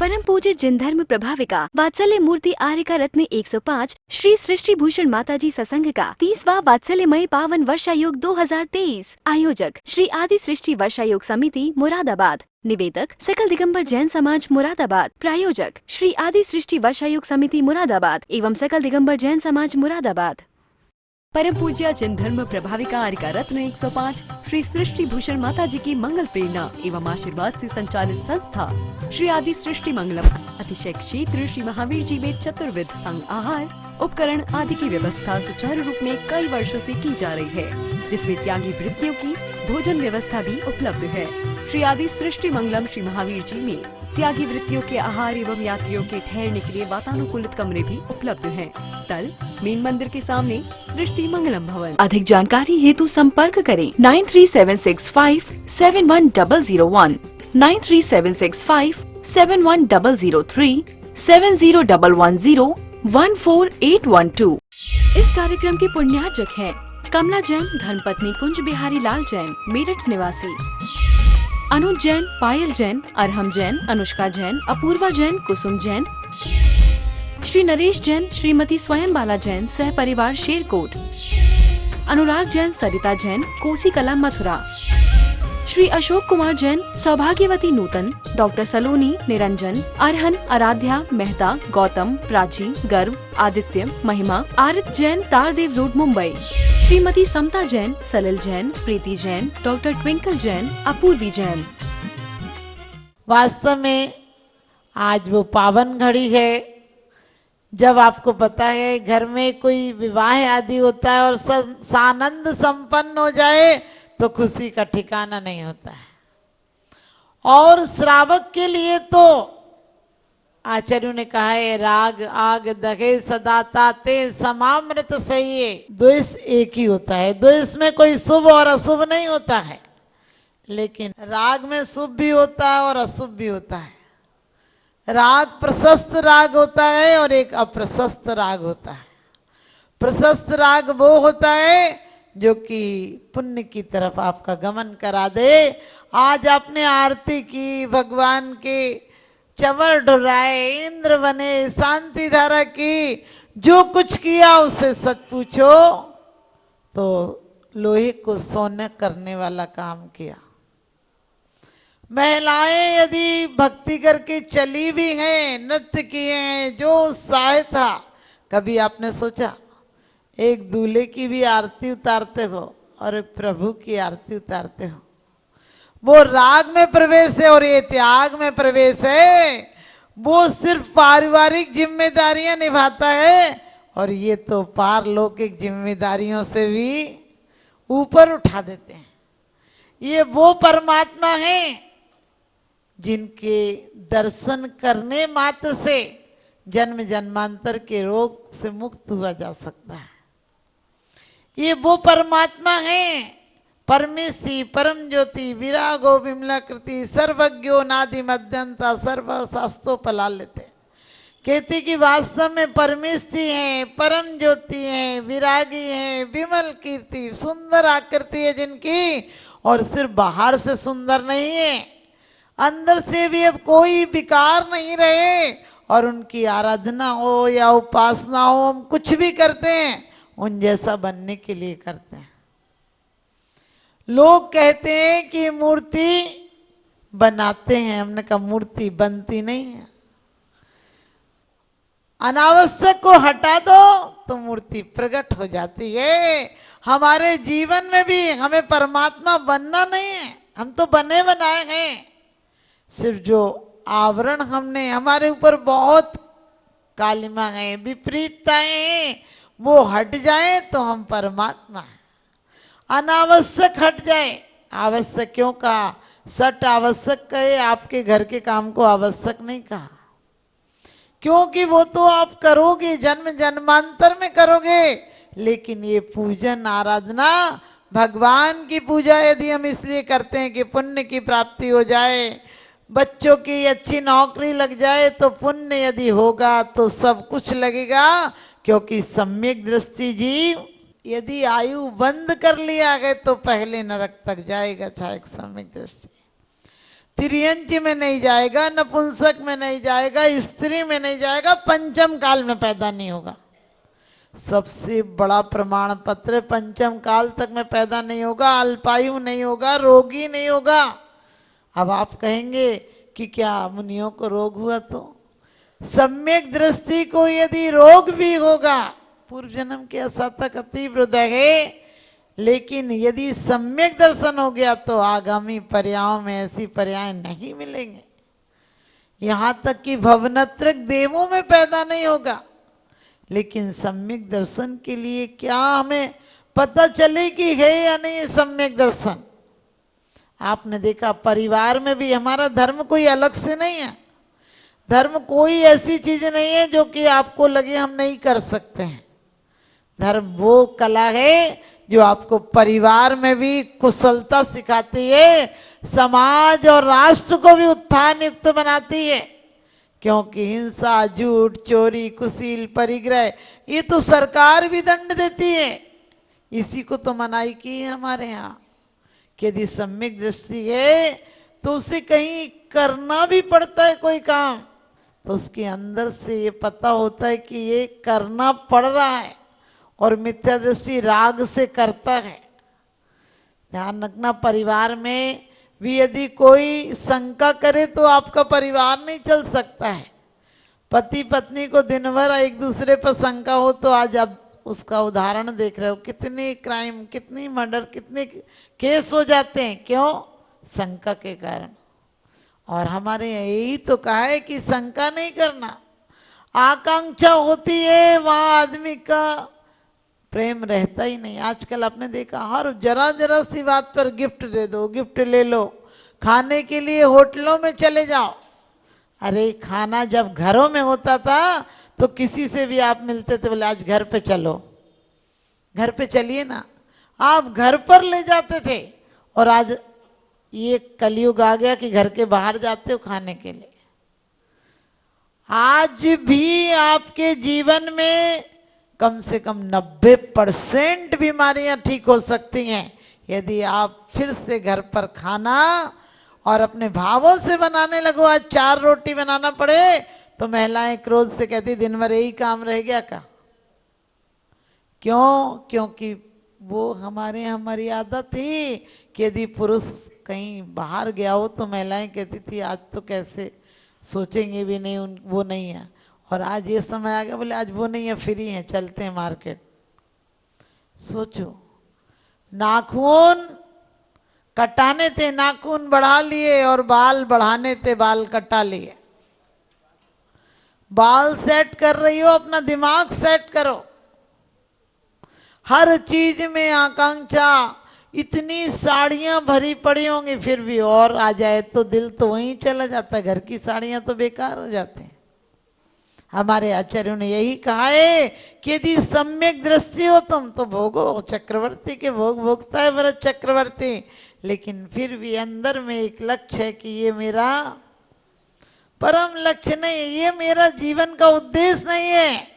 परम पूज्य जिन धर्म प्रभाविका वात्सल्य मूर्ति आर्यका रत्न 105 श्री सृष्टि भूषण माताजी सत्संग का 30वां वात्सल्यमय पावन वर्षायोग 2023। आयोजक श्री आदि सृष्टि वर्षायोग समिति मुरादाबाद। निवेदक सकल दिगंबर जैन समाज मुरादाबाद। प्रायोजक श्री आदि सृष्टि वर्षायोग समिति मुरादाबाद एवं सकल दिगंबर जैन समाज मुरादाबाद। परम पूज्य जिन धर्म प्रभाविका आर्यका रत्न 105 श्री सृष्टि भूषण माता जी की मंगल प्रेरणा एवं आशीर्वाद से संचालित संस्था श्री आदि सृष्टि मंगलम अतिशय क्षेत्र श्री महावीर जी में चतुर्विध संग आहार उपकरण आदि की व्यवस्था सुचारू रूप में कई वर्षों से की जा रही है, जिसमें त्यागी वृत्तियों की भोजन व्यवस्था भी उपलब्ध है। श्री आदि सृष्टि मंगलम श्री महावीर जी में त्यागी वृत्तियों के आहार एवं यात्रियों के ठहरने के लिए वातानुकूलित कमरे भी उपलब्ध हैं। स्थल मेन मंदिर के सामने सृष्टि मंगलम भवन। अधिक जानकारी हेतु संपर्क करें 9376571001, 9376571003, 7011014812। इस कार्यक्रम के पुण्यार्जक हैं कमला जैन धर्मपत्नी कुंज बिहारी लाल जैन मेरठ निवासी, अनुज जैन, पायल जैन, अरहम जैन, अनुष्का जैन, अपूर्वा जैन, कुसुम जैन, श्री नरेश जैन, श्रीमती स्वयं बाला जैन सह परिवार शेरकोट, अनुराग जैन, सरिता जैन, कोसी कला मथुरा, श्री अशोक कुमार जैन, सौभाग्यवती नूतन, डॉक्टर सलोनी, निरंजन, अरहन, आराध्या, मेहता, गौतम, प्राची, गर्व, आदित्य, महिमा, आरित जैन, तारदेव रोड मुंबई, श्रीमती समता जैन, सलिल जैन, प्रीति जैन, डॉक्टर ट्विंकल जैन, अपूर्वी जैन। वास्तव में आज वो पावन घड़ी है जब आपको पता है घर में कोई विवाह आदि होता है और सानंद संपन्न हो जाए तो खुशी का ठिकाना नहीं होता है। और श्रावक के लिए तो आचार्यों ने कहा है राग आग दगे सदा ताते समामृत सहिए। द्वेष एक ही होता है, द्वेष में कोई शुभ और अशुभ नहीं होता है, लेकिन राग में शुभ भी होता है और अशुभ भी होता है। राग प्रशस्त राग होता है और एक अप्रशस्त राग होता है। प्रशस्त राग वो होता है जो कि पुण्य की तरफ आपका गमन करा दे। आज आपने आरती की, भगवान के चवर ढुराए, इंद्र बने, शांति धारा की, जो कुछ किया उससे सच पूछो तो लोहे को सोने करने वाला काम किया। महिलाएं यदि भक्ति करके चली भी हैं, नृत्य किए हैं, जो उत्साह था, कभी आपने सोचा एक दूल्हे की भी आरती उतारते हो और प्रभु की आरती उतारते हो? वो राग में प्रवेश है और ये त्याग में प्रवेश है। वो सिर्फ पारिवारिक जिम्मेदारियां निभाता है और ये तो पारलौकिक जिम्मेदारियों से भी ऊपर उठा देते हैं। ये वो परमात्मा है जिनके दर्शन करने मात्र से जन्म जन्मांतर के रोग से मुक्त हुआ जा सकता है। ये वो परमात्मा है, परमेशी परम ज्योति विरागो विमलाकृति सर्वज्ञो नादि मध्यंता सर्व शास्त्रो पलालिते। कहते कि वास्तव में परमेशी हैं, परम ज्योति हैं, विरागी हैं, विमल कीर्ति, सुंदर आकृति है जिनकी, और सिर्फ बाहर से सुंदर नहीं है, अंदर से भी अब कोई विकार नहीं रहे। और उनकी आराधना हो या उपासना हो, हम कुछ भी करते हैं उन जैसा बनने के लिए करते हैं। लोग कहते हैं कि मूर्ति बनाते हैं, हमने कहा मूर्ति बनती नहीं है। अनावश्यक को हटा दो तो मूर्ति प्रकट हो जाती है। हमारे जीवन में भी हमें परमात्मा बनना नहीं है, हम तो बने बनाए हैं। सिर्फ जो आवरण हमने, हमारे ऊपर बहुत कालिमा है, विपरीतताएं हैं, वो हट जाए तो हम परमात्मा हैं। अनावश्यक हट जाए, आवश्यक क्यों कहा? सट आवश्यक कहे, आपके घर के काम को आवश्यक नहीं कहा, क्योंकि वो तो आप करोगे, जन्म जन्मांतर में करोगे। लेकिन ये पूजन आराधना, भगवान की पूजा यदि हम इसलिए करते हैं कि पुण्य की प्राप्ति हो जाए, बच्चों की अच्छी नौकरी लग जाए, तो पुण्य यदि होगा तो सब कुछ लगेगा। क्योंकि सम्यक दृष्टि जीव यदि आयु बंद कर लिया गए तो पहले नरक तक जाएगा, चाहे सम्यक दृष्टि। त्रियंच में नहीं जाएगा, नपुंसक में नहीं जाएगा, स्त्री में नहीं जाएगा, पंचम काल में पैदा नहीं होगा। सबसे बड़ा प्रमाण पत्र, पंचम काल तक में पैदा नहीं होगा, अल्पायु नहीं होगा, रोगी नहीं होगा। अब आप कहेंगे कि क्या मुनियों को रोग हुआ? तो सम्यक दृष्टि को यदि रोग भी होगा, पूर्व जन्म के असातक तीव्र है, लेकिन यदि सम्यक दर्शन हो गया तो आगामी पर्यायों में ऐसी पर्याय नहीं मिलेंगे। यहां तक कि भवनत्रक देवों में पैदा नहीं होगा। लेकिन सम्यक दर्शन के लिए क्या हमें पता चले कि है या नहीं सम्यक दर्शन? आपने देखा परिवार में भी हमारा धर्म कोई अलग से नहीं है। धर्म कोई ऐसी चीज नहीं है जो कि आपको लगे हम नहीं कर सकते हैं। धर्म वो कला है जो आपको परिवार में भी कुशलता सिखाती है, समाज और राष्ट्र को भी उत्थान युक्त बनाती है। क्योंकि हिंसा, झूठ, चोरी, कुशील, परिग्रह ये तो सरकार भी दंड देती है। इसी को तो मनाही की है हमारे यहाँ कि यदि सम्यक दृष्टि है तो उसे कहीं करना भी पड़ता है कोई काम, तो उसके अंदर से ये पता होता है कि ये करना पड़ रहा है, और मिथ्या दृष्टि राग से करता है। ध्यान रखना, परिवार में भी यदि कोई शंका करे तो आपका परिवार नहीं चल सकता है। पति पत्नी को दिन भर एक दूसरे पर शंका हो तो आज आप उसका उदाहरण देख रहे हो, कितने क्राइम, कितनी मर्डर, कितने केस हो जाते हैं। क्यों? शंका के कारण। और हमारे यही तो कहा है कि शंका नहीं करना। आकांक्षा होती है वहां आदमी का प्रेम रहता ही नहीं। आजकल आपने देखा हर जरा जरा सी बात पर गिफ्ट दे दो, गिफ्ट ले लो, खाने के लिए होटलों में चले जाओ। अरे खाना जब घरों में होता था तो किसी से भी आप मिलते थे, बोले आज घर पे चलो, घर पे चलिए ना, आप घर पर ले जाते थे। और आज ये कलयुग आ गया कि घर के बाहर जाते हो खाने के लिए। आज भी आपके जीवन में कम से कम 90% बीमारियां ठीक हो सकती हैं यदि आप फिर से घर पर खाना और अपने भावों से बनाने लगो। आज 4 रोटी बनाना पड़े तो महिलाएं क्रोध से कहती दिन भर यही काम रह गया का। क्यों? क्योंकि वो हमारे यहाँ मर्यादा थी कि यदि पुरुष कहीं बाहर गया हो तो महिलाएं कहती थी आज तो कैसे सोचेंगे भी नहीं, वो नहीं है। और आज ये समय आ गया, बोले आज वो नहीं है, फ्री है, चलते हैं मार्केट। सोचो, नाखून कटाने थे, नाखून बढ़ा लिए, और बाल बढ़ाने थे, बाल कटा लिए। बाल सेट कर रही हो, अपना दिमाग सेट करो। हर चीज में आकांक्षा, इतनी साड़ियां भरी पड़ी होंगी फिर भी और आ जाए तो दिल तो वहीं चला जाता है। घर की साड़ियां तो बेकार हो जाते हैं। हमारे आचार्यों ने यही कहा है कि यदि सम्यक दृष्टि हो तुम तो भोगो। चक्रवर्ती के भोग भोगता है भरत चक्रवर्ती, लेकिन फिर भी अंदर में एक लक्ष्य है कि ये मेरा परम लक्ष्य नहीं है, ये मेरा जीवन का उद्देश्य नहीं है।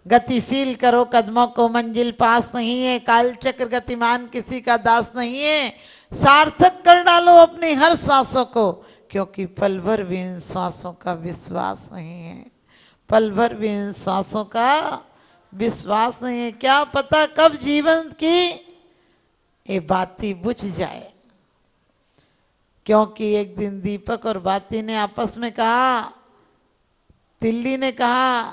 गतिशील करो कदमों को, मंजिल पास नहीं है। काल चक्र गतिमान किसी का दास नहीं है। सार्थक कर डालो अपनी हर सांसों को, क्योंकि पल भर भी इन सांसों का विश्वास नहीं है। पल भर भी इन सांसों का विश्वास नहीं है। क्या पता कब जीवन की ये बाती बुझ जाए। क्योंकि एक दिन दीपक और बाती ने आपस में कहा, तिल्ली ने कहा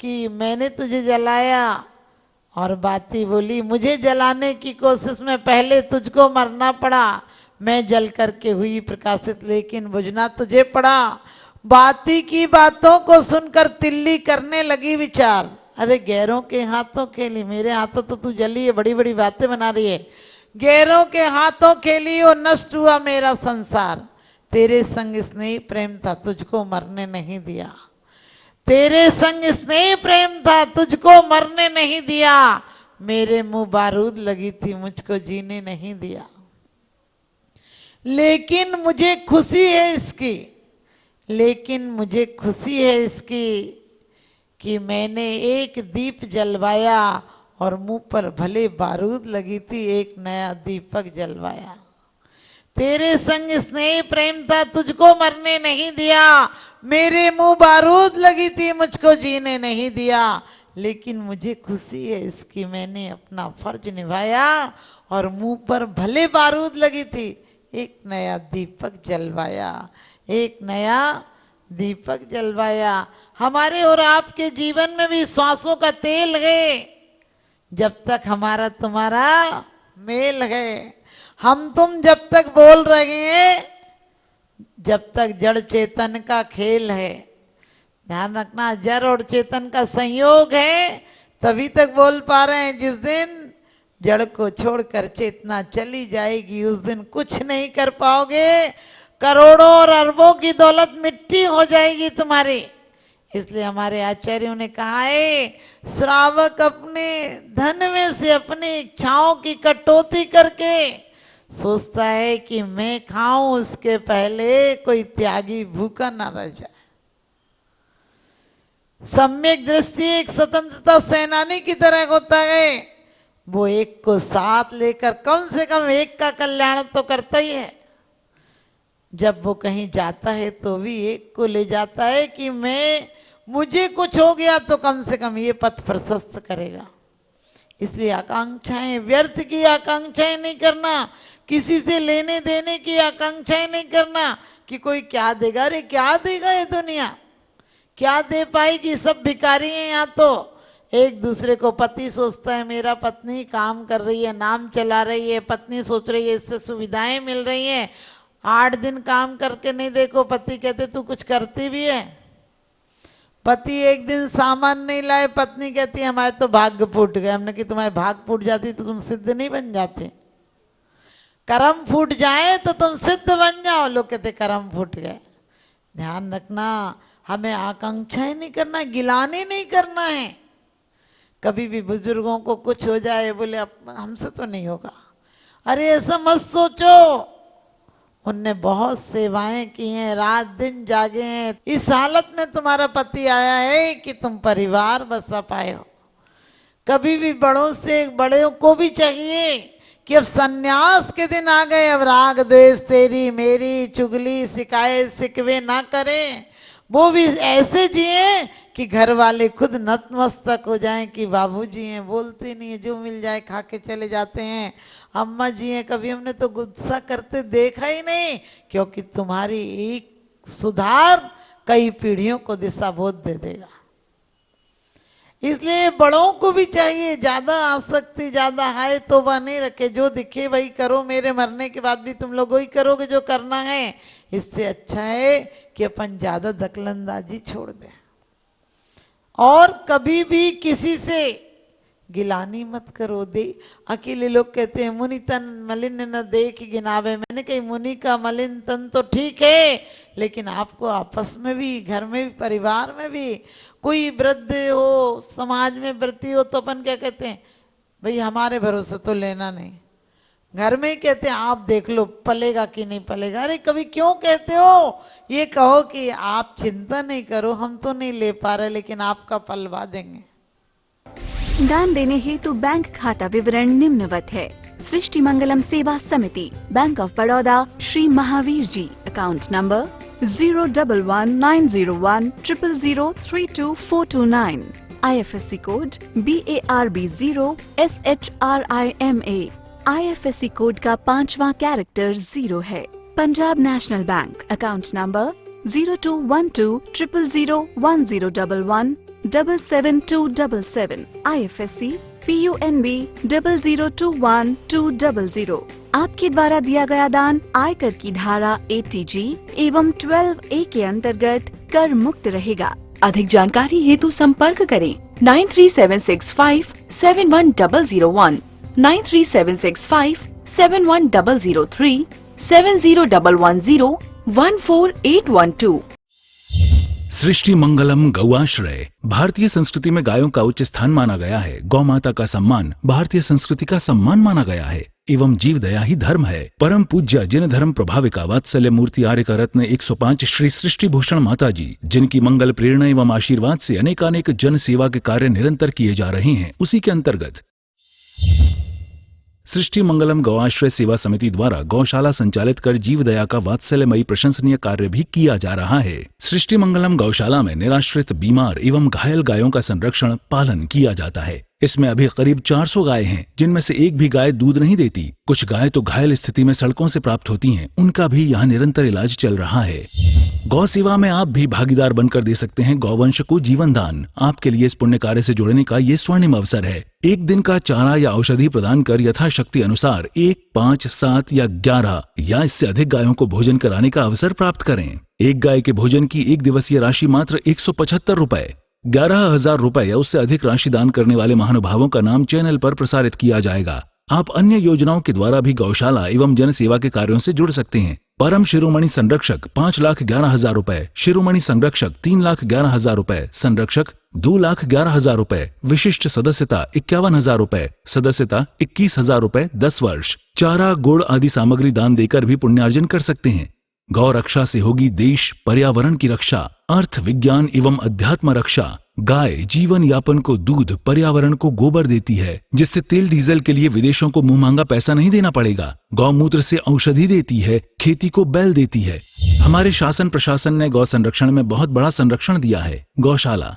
कि मैंने तुझे जलाया, और बाती बोली मुझे जलाने की कोशिश में पहले तुझको मरना पड़ा, मैं जल करके हुई प्रकाशित, लेकिन बुझना तुझे पड़ा। बाती की बातों को सुनकर तिल्ली करने लगी विचार, अरे गैरों के हाथों खेली, मेरे हाथों तो तू जली है, बड़ी बड़ी बातें बना रही है। गैरों के हाथों खेली और नष्ट हुआ मेरा संसार। तेरे संग स्नेह प्रेम था, तुझको मरने नहीं दिया। तेरे संग स्नेह प्रेम था, तुझको मरने नहीं दिया। मेरे मुंह बारूद लगी थी, मुझको जीने नहीं दिया। लेकिन मुझे खुशी है इसकी, लेकिन मुझे खुशी है इसकी कि मैंने एक दीप जलवाया और मुंह पर भले बारूद लगी थी, एक नया दीपक जलवाया। तेरे संग स्नेह प्रेम था, तुझको मरने नहीं दिया। मेरे मुंह बारूद लगी थी, मुझको जीने नहीं दिया। लेकिन मुझे खुशी है इसकी, मैंने अपना फर्ज निभाया और मुंह पर भले बारूद लगी थी, एक नया दीपक जलवाया, एक नया दीपक जलवाया। हमारे और आपके जीवन में भी श्वासों का तेल है, जब तक हमारा तुम्हारा मेल है। हम तुम जब तक बोल रहे हैं, जब तक जड़ चेतन का खेल है। ध्यान रखना, जड़ और चेतन का संयोग है, तभी तक बोल पा रहे हैं। जिस दिन जड़ को छोड़कर चेतना चली जाएगी, उस दिन कुछ नहीं कर पाओगे। करोड़ों और अरबों की दौलत मिट्टी हो जाएगी तुम्हारी। इसलिए हमारे आचार्यों ने कहा है, श्रावक अपने धन में से अपनी इच्छाओं की कटौती करके सोचता है कि मैं खाऊं, उसके पहले कोई त्यागी भूखा ना रह जाए। सम्यक दृष्टि एक स्वतंत्रता सेनानी की तरह होता है। वो एक को साथ लेकर कम से कम एक का कल्याण तो करता ही है। जब वो कहीं जाता है तो भी एक को ले जाता है कि मुझे कुछ हो गया तो कम से कम ये पथ प्रशस्त करेगा। इसलिए आकांक्षाएं, व्यर्थ की आकांक्षाएं नहीं करना, किसी से लेने देने की आकांक्षाएं नहीं करना कि कोई क्या देगा। अरे क्या देगा ये दुनिया, क्या दे पाएगी? सब भिखारी हैं यहाँ तो। एक दूसरे को पति सोचता है मेरा पत्नी काम कर रही है, नाम चला रही है, पत्नी सोच रही है इससे सुविधाएं मिल रही हैं। 8 दिन काम करके नहीं देखो, पति कहते तू कुछ करती भी है। पति एक दिन सामान नहीं लाए, पत्नी कहती है हमारे तो भाग्य फूट गए। हमने कि तुम्हारे भाग फूट जाती तो तुम सिद्ध नहीं बन जाते। कर्म फूट जाए तो तुम सिद्ध बन जाओ, लोग कहते कर्म फूट गए। ध्यान रखना, हमें आकांक्षाएं नहीं करना, गिलानी नहीं करना है। कभी भी बुजुर्गों को कुछ हो जाए, बोले हमसे तो नहीं होगा, अरे ऐसा मत सोचो। उनने बहुत सेवाएं की हैं, रात दिन जागे हैं। इस हालत में तुम्हारा पति आया है कि तुम परिवार बसा पाए हो। कभी भी बड़ों से, बड़ों को भी चाहिए कि अब सन्यास के दिन आ गए, अब राग द्वेष तेरी मेरी चुगली शिकायत शिकवे ना करें। वो भी ऐसे जिए कि घर वाले खुद नतमस्तक हो जाएं कि बाबूजी हैं, बोलते नहीं है, जो मिल जाए खा के चले जाते हैं। अम्मा जी हैं, कभी हमने तो गुस्सा करते देखा ही नहीं, क्योंकि तुम्हारी एक सुधार कई पीढ़ियों को दिशा बोध दे देगा। इसलिए बड़ों को भी चाहिए, ज्यादा आसक्ति, ज्यादा हाय तोबा नहीं रखे। जो दिखे वही करो, मेरे मरने के बाद भी तुम लोग वही करोगे जो करना है। इससे अच्छा है कि अपन ज्यादा दखलंदाजी छोड़ दें और कभी भी किसी से गिलानी मत करो। अकेले लोग कहते हैं मुनि तन मलिन न देख गिनावे। मैंने कही मुनि का मलिन तन तो ठीक है, लेकिन आपको आपस में भी, घर में भी, परिवार में भी कोई वृद्ध हो, समाज में व्रती हो, तो अपन क्या कहते हैं, भाई हमारे भरोसे तो लेना नहीं। घर में ही कहते हैं आप देख लो पलेगा कि नहीं पलेगा। अरे कभी क्यों कहते हो? ये कहो कि आप चिंता नहीं करो, हम तो नहीं ले पा रहे, लेकिन आपका पलवा देंगे। दान देने हेतु बैंक खाता विवरण निम्नवत है। सृष्टि Mangalam Seva Samiti, bank of Baroda, Shri Mahavir ji, account number 011901000322429, IFSC code BARB 0SHRIMA, IFSC कोड का 5वां कैरेक्टर 0 है। Punjab national bank, account number 0212000101 77277, IFSC PUNB 0021200। आपके द्वारा दिया गया दान आयकर की धारा 80G एवं 12A के अंतर्गत कर मुक्त रहेगा। अधिक जानकारी हेतु संपर्क करें 9376571001, 9376571003, 7011014812। सृष्टि मंगलम गौआश्रय। भारतीय संस्कृति में गायों का उच्च स्थान माना गया है। गौ माता का सम्मान भारतीय संस्कृति का सम्मान माना गया है एवं जीव दया ही धर्म है। परम पूज्य जिन धर्म प्रभाविका वात्सल्य मूर्ति आर्य रत्न 105 श्री सृष्टि भूषण माता जी, जिनकी मंगल प्रेरणा एवं आशीर्वाद से अनेकानेक जन सेवा के कार्य निरंतर किए जा रहे हैं, उसी के अंतर्गत सृष्टि मंगलम गौआश्रय सेवा समिति द्वारा गौशाला संचालित कर जीव दया का वात्सल्यमयी प्रशंसनीय कार्य भी किया जा रहा है। सृष्टि मंगलम गौशाला में निराश्रित, बीमार एवं घायल गायों का संरक्षण, पालन किया जाता है। इसमें अभी करीब 400 गाय हैं, जिनमें से एक भी गाय दूध नहीं देती। कुछ गाय तो घायल स्थिति में सड़कों से प्राप्त होती हैं, उनका भी यहाँ निरंतर इलाज चल रहा है। गौ सेवा में आप भी भागीदार बनकर दे सकते हैं गौवंश को जीवन दान। आपके लिए इस पुण्य कार्य से जुड़ने का ये स्वर्णिम अवसर है। एक दिन का चारा या औषधि प्रदान कर यथाशक्ति अनुसार 1, 5, 7 या 11 या इससे अधिक गायों को भोजन कराने का अवसर प्राप्त करें। एक गाय के भोजन की एक दिवसीय राशि मात्र 175 रुपए। 11,000 रुपए या उससे अधिक राशि दान करने वाले महानुभावों का नाम चैनल पर प्रसारित किया जाएगा। आप अन्य योजनाओं के द्वारा भी गौशाला एवं जन सेवा के कार्यों से जुड़ सकते हैं। परम शिरोमणि संरक्षक 5,11,000 रुपए, शिरोमणि संरक्षक 3,11,000 रुपए, संरक्षक 2,11,000 रुपए, विशिष्ट सदस्यता 51,000 रुपए, सदस्यता 21,000 रुपए 10 वर्ष। चारा, गुड़ आदि सामग्री दान देकर भी पुण्यार्जन कर सकते हैं। गौ रक्षा से होगी देश पर्यावरण की रक्षा, अर्थ विज्ञान एवं अध्यात्म रक्षा। गाय जीवन यापन को दूध, पर्यावरण को गोबर देती है, जिससे तेल डीजल के लिए विदेशों को मुंह मांगा पैसा नहीं देना पड़ेगा। गौमूत्र से औषधि देती है, खेती को बैल देती है। हमारे शासन प्रशासन ने गौ संरक्षण में बहुत बड़ा संरक्षण दिया है। गौशाला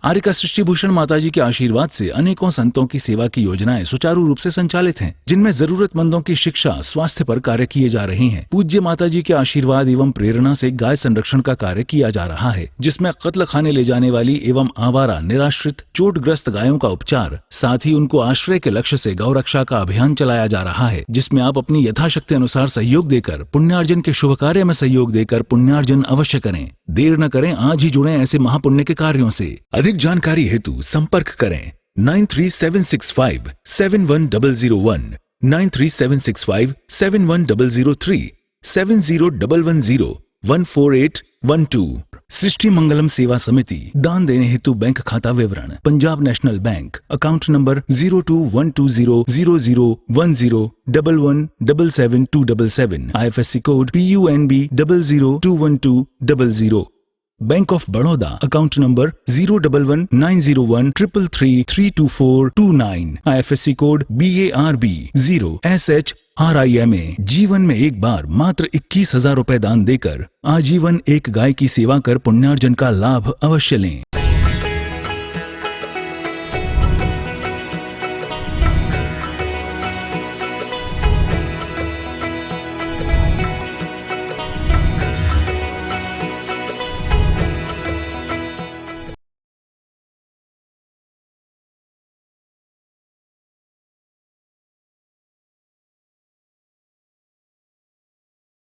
आर्यका सृष्टि भूषण माताजी के आशीर्वाद से अनेकों संतों की सेवा की योजनाएं सुचारू रूप से संचालित हैं, जिनमें जरूरतमंदों की शिक्षा, स्वास्थ्य पर कार्य किए जा रहे हैं। पूज्य माताजी के आशीर्वाद एवं प्रेरणा से गाय संरक्षण का कार्य किया जा रहा है, जिसमें कत्ल खाने ले जाने वाली एवं आवारा, निराश्रित, चोटग्रस्त गायों का उपचार, साथ ही उनको आश्रय के लक्ष्य से गौ रक्षा का अभियान चलाया जा रहा है, जिसमें आप अपनी यथाशक्ति अनुसार सहयोग देकर पुण्यार्जन के शुभ कार्य में सहयोग देकर पुण्यार्जन अवश्य करें। देर न करें, आज ही जुड़ें ऐसे महापुण्य के कार्यों से। अधिक जानकारी हेतु संपर्क करें 93,765,71001, 93,765,71003, 7011014812। सृष्टि मंगलम सेवा समिति। दान देने हेतु बैंक खाता विवरण: Punjab national bank, account number 02120000117777, IFSC code PUNB 0021200। Bank of Baroda, account number 0119013332429, IFSC code BARB 0SHRIMA। जीवन में एक बार मात्र 21,000 रुपए दान देकर आजीवन एक गाय की सेवा कर पुण्यार्जन का लाभ अवश्य लें।